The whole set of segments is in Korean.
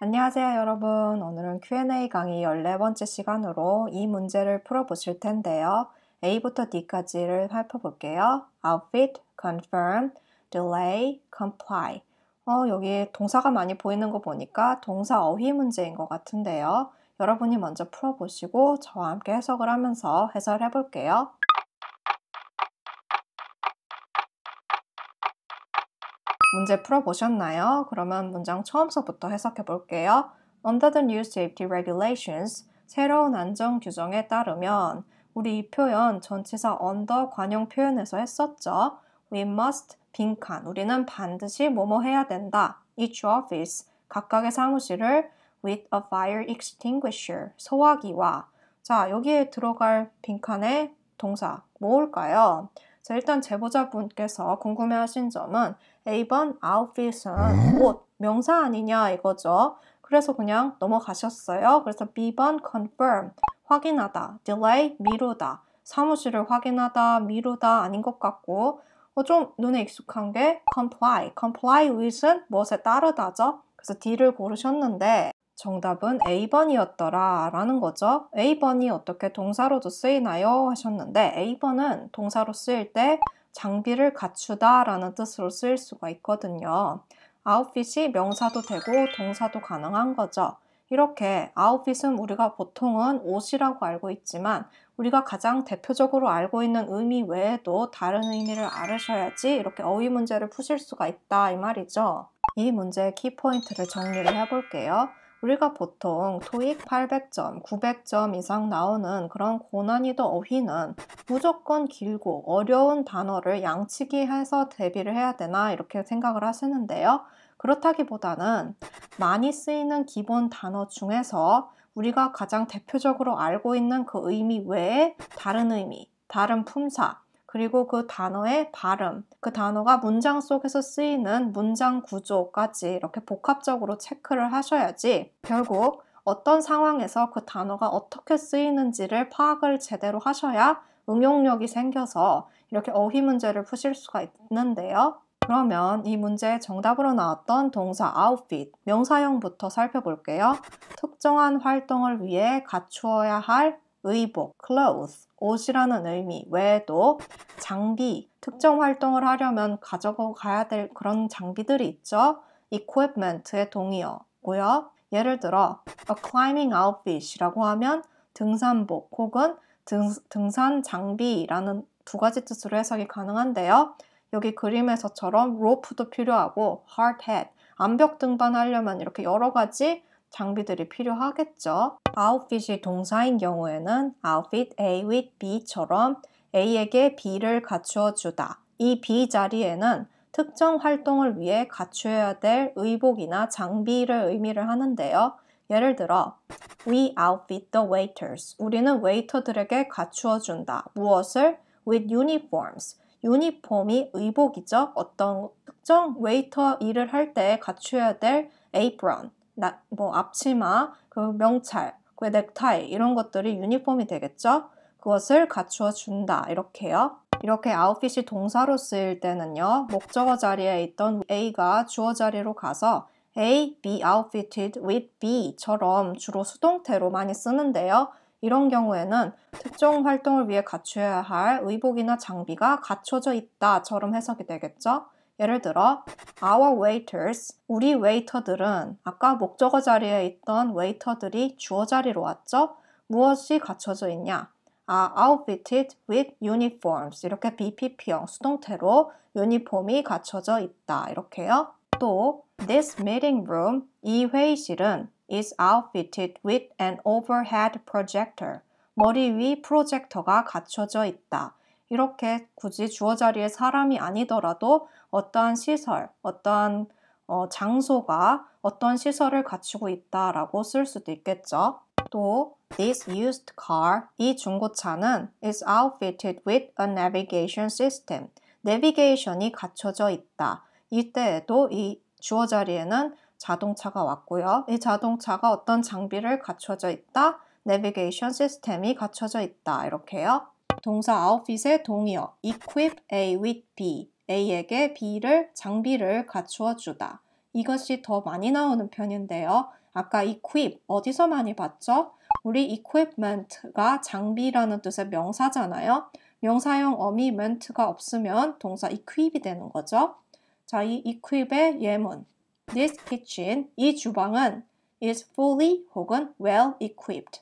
안녕하세요 여러분. 오늘은 Q&A 강의 14번째 시간으로 이 문제를 풀어보실 텐데요. A부터 D까지를 살펴볼게요. Outfit, confirm, delay, comply. 여기 동사가 많이 보이는 거 보니까 동사 어휘 문제인 것 같은데요. 여러분이 먼저 풀어보시고 저와 함께 해석을 하면서 해설해 볼게요. 문제 풀어보셨나요? 그러면 문장 처음서부터 해석해 볼게요. Under the new safety regulations, 새로운 안전 규정에 따르면 우리 이 표현 전치사 under 관용 표현에서 했었죠. We must 빈칸, 우리는 반드시 뭐뭐 해야 된다. Each office, 각각의 사무실을 with a fire extinguisher, 소화기와 자, 여기에 들어갈 빈칸의 동사 뭘까요? 자, 일단 제보자분께서 궁금해하신 점은 A번 outfit은 옷, 명사 아니냐 이거죠. 그래서 그냥 넘어가셨어요. 그래서 B번 confirm, 확인하다, delay, 미루다, 사무실을 확인하다, 미루다 아닌 것 같고 좀 눈에 익숙한 게 comply with은 무엇에 따르다죠. 그래서 D를 고르셨는데 정답은 A번이었더라 라는 거죠. A번이 어떻게 동사로도 쓰이나요? 하셨는데 A번은 동사로 쓰일 때 장비를 갖추다 라는 뜻으로 쓰일 수가 있거든요. outfit이 명사도 되고 동사도 가능한 거죠. 이렇게 outfit은 우리가 보통은 옷이라고 알고 있지만 우리가 가장 대표적으로 알고 있는 의미 외에도 다른 의미를 알으셔야지 이렇게 어휘 문제를 푸실 수가 있다 이 말이죠. 이 문제의 키포인트를 정리를 해볼게요. 우리가 보통 토익 800점, 900점 이상 나오는 그런 고난이도 어휘는 무조건 길고 어려운 단어를 양치기 해서 대비를 해야 되나 이렇게 생각을 하시는데요. 그렇다기보다는 많이 쓰이는 기본 단어 중에서 우리가 가장 대표적으로 알고 있는 그 의미 외에 다른 의미, 다른 품사, 그리고 그 단어의 발음, 그 단어가 문장 속에서 쓰이는 문장 구조까지 이렇게 복합적으로 체크를 하셔야지 결국 어떤 상황에서 그 단어가 어떻게 쓰이는지를 파악을 제대로 하셔야 응용력이 생겨서 이렇게 어휘 문제를 푸실 수가 있는데요. 그러면 이 문제의 정답으로 나왔던 동사 outfit, 명사형부터 살펴볼게요. 특정한 활동을 위해 갖추어야 할 의복, clothes, 옷이라는 의미 외에도 장비, 특정 활동을 하려면 가지고 가야 될 그런 장비들이 있죠. equipment의 동의어고요. 예를 들어 a climbing outfit이라고 하면 등산복 혹은 등산 장비라는 두 가지 뜻으로 해석이 가능한데요. 여기 그림에서처럼 로프도 필요하고 hard hat, 암벽 등반하려면 이렇게 여러 가지 장비들이 필요하겠죠. outfit이 동사인 경우에는 outfit A with B처럼 A에게 B를 갖추어 주다. 이 B 자리에는 특정 활동을 위해 갖추어야 될 의복이나 장비를 의미를 하는데요. 예를 들어 We outfit the waiters. 우리는 웨이터들에게 갖추어 준다. 무엇을? with uniforms. 유니폼이 의복이죠. 어떤 특정 웨이터 일을 할 때 갖추어야 될 apron, 앞치마, 그 명찰, 그 넥타이 이런 것들이 유니폼이 되겠죠. 그것을 갖추어 준다 이렇게요. 이렇게 outfit이 동사로 쓰일 때는요. 목적어 자리에 있던 A가 주어 자리로 가서 A be outfitted with B처럼 주로 수동태로 많이 쓰는데요. 이런 경우에는 특정 활동을 위해 갖춰야 할 의복이나 장비가 갖춰져 있다처럼 해석이 되겠죠. 예를 들어 Our waiters, 우리 웨이터들은 아까 목적어 자리에 있던 웨이터들이 주어 자리로 왔죠. 무엇이 갖춰져 있냐? outfitted with uniforms. 이렇게 BPP형 수동태로 유니폼이 갖춰져 있다. 이렇게요. 또 This meeting room, 이 회의실은 is outfitted with an overhead projector. 머리 위 프로젝터가 갖춰져 있다. 이렇게 굳이 주어 자리에 사람이 아니더라도 어떠한 시설, 어떠한 장소가 어떤 시설을 갖추고 있다라고 쓸 수도 있겠죠. 또 This used car, 이 중고차는 is outfitted with a navigation system. 내비게이션이 갖춰져 있다. 이때에도 이 주어 자리에는 자동차가 왔고요. 이 자동차가 어떤 장비를 갖춰져 있다. 내비게이션 시스템이 갖춰져 있다. 이렇게요. 동사 outfit의 동의어 equip A with B, A에게 B를 장비를 갖추어 주다. 이것이 더 많이 나오는 편인데요. 아까 equip 어디서 많이 봤죠? 우리 equipment가 장비라는 뜻의 명사잖아요. 명사형 어미ment가 없으면 동사 equip이 되는 거죠. 자, 이 equip의 예문 This kitchen, 이 주방은 is fully 혹은 well equipped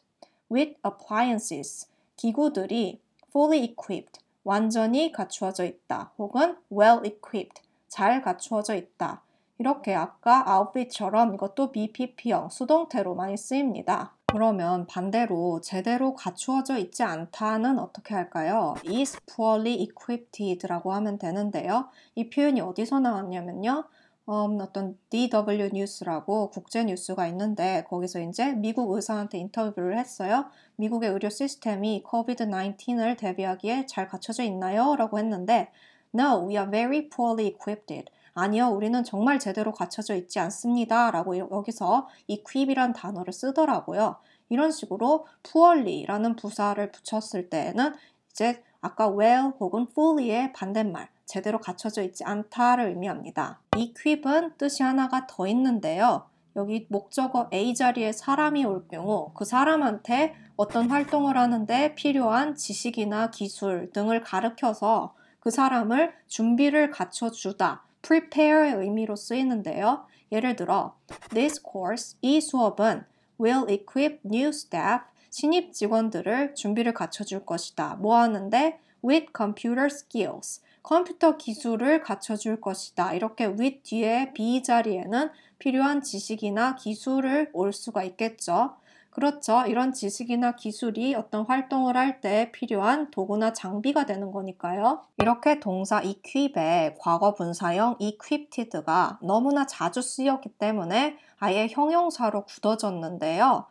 with appliances, 기구들이 fully equipped, 완전히 갖추어져 있다. 혹은 well equipped, 잘 갖추어져 있다. 이렇게 아까 outfit처럼 이것도 BPP형 수동태로 많이 쓰입니다. 그러면 반대로 제대로 갖추어져 있지 않다는 어떻게 할까요? is poorly equipped라고 하면 되는데요. 이 표현이 어디서 나왔냐면요. 어떤 DW 뉴스라고 국제 뉴스가 있는데 거기서 이제 미국 의사한테 인터뷰를 했어요. 미국의 의료 시스템이 COVID-19을 대비하기에 잘 갖춰져 있나요? 라고 했는데 No, we are very poorly equipped. 아니요, 우리는 정말 제대로 갖춰져 있지 않습니다. 라고 여기서 equip이란 단어를 쓰더라고요. 이런 식으로 poorly라는 부사를 붙였을 때에는 이제 아까 well 혹은 fully의 반대말 제대로 갖춰져 있지 않다를 의미합니다. equip은 뜻이 하나가 더 있는데요. 여기 목적어 A 자리에 사람이 올 경우 그 사람한테 어떤 활동을 하는데 필요한 지식이나 기술 등을 가르쳐서 그 사람을 준비를 갖춰주다, prepare의 의미로 쓰이는데요. 예를 들어, this course, 이 수업은 will equip new staff, 신입 직원들을 준비를 갖춰줄 것이다. 뭐 하는데? with computer skills, 컴퓨터 기술을 갖춰줄 것이다. 이렇게 with 뒤에 be 자리에는 필요한 지식이나 기술을 올 수가 있겠죠. 그렇죠. 이런 지식이나 기술이 어떤 활동을 할 때 필요한 도구나 장비가 되는 거니까요. 이렇게 동사 equip의 과거 분사형 equipped가 너무나 자주 쓰였기 때문에 아예 형용사로 굳어졌는데요.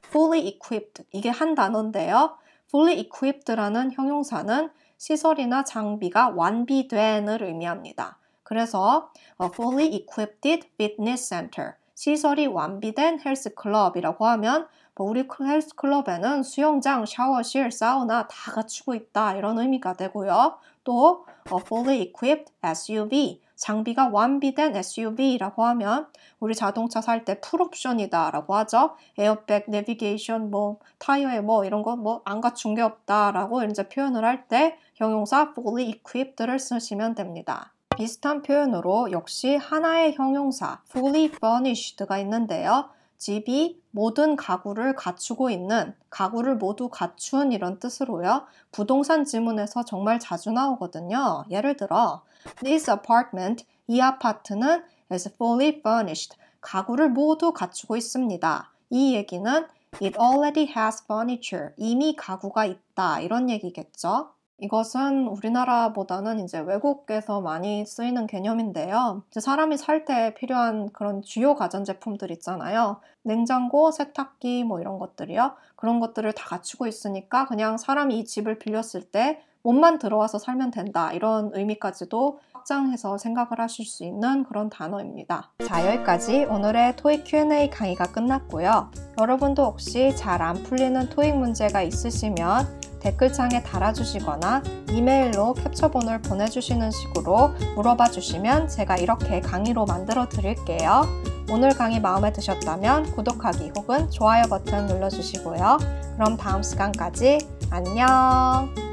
fully equipped, 이게 한 단어인데요. fully equipped라는 형용사는 시설이나 장비가 완비된을 의미합니다. 그래서 fully equipped fitness center, 시설이 완비된 헬스클럽이라고 하면 우리 헬스클럽에는 수영장, 샤워실, 사우나 다 갖추고 있다 이런 의미가 되고요. 또 fully equipped SUV, 장비가 완비된 SUV라고 하면 우리 자동차 살 때 풀옵션이다 라고 하죠. 에어백, 내비게이션, 타이어에 이런 거 안 갖춘 게 없다 라고 이제 표현을 할 때 형용사 fully equipped를 쓰시면 됩니다. 비슷한 표현으로 역시 하나의 형용사 fully furnished가 있는데요. 집이 모든 가구를 갖추고 있는, 가구를 모두 갖춘 이런 뜻으로요. 부동산 지문에서 정말 자주 나오거든요. 예를 들어 This apartment, 이 아파트는 is fully furnished, 가구를 모두 갖추고 있습니다. 이 얘기는 It already has furniture, 이미 가구가 있다 이런 얘기겠죠. 이것은 우리나라보다는 이제 외국에서 많이 쓰이는 개념인데요. 이제 사람이 살 때 필요한 그런 주요 가전제품들 있잖아요. 냉장고, 세탁기 이런 것들이요. 그런 것들을 다 갖추고 있으니까 그냥 사람이 이 집을 빌렸을 때 몸만 들어와서 살면 된다. 이런 의미까지도 확장해서 생각을 하실 수 있는 그런 단어입니다. 자, 여기까지 오늘의 토익 Q&A 강의가 끝났고요. 여러분도 혹시 잘 안 풀리는 토익 문제가 있으시면 댓글창에 달아주시거나 이메일로 캡처본을 보내주시는 식으로 물어봐 주시면 제가 이렇게 강의로 만들어 드릴게요. 오늘 강의 마음에 드셨다면 구독하기 혹은 좋아요 버튼 눌러주시고요. 그럼 다음 시간까지 안녕!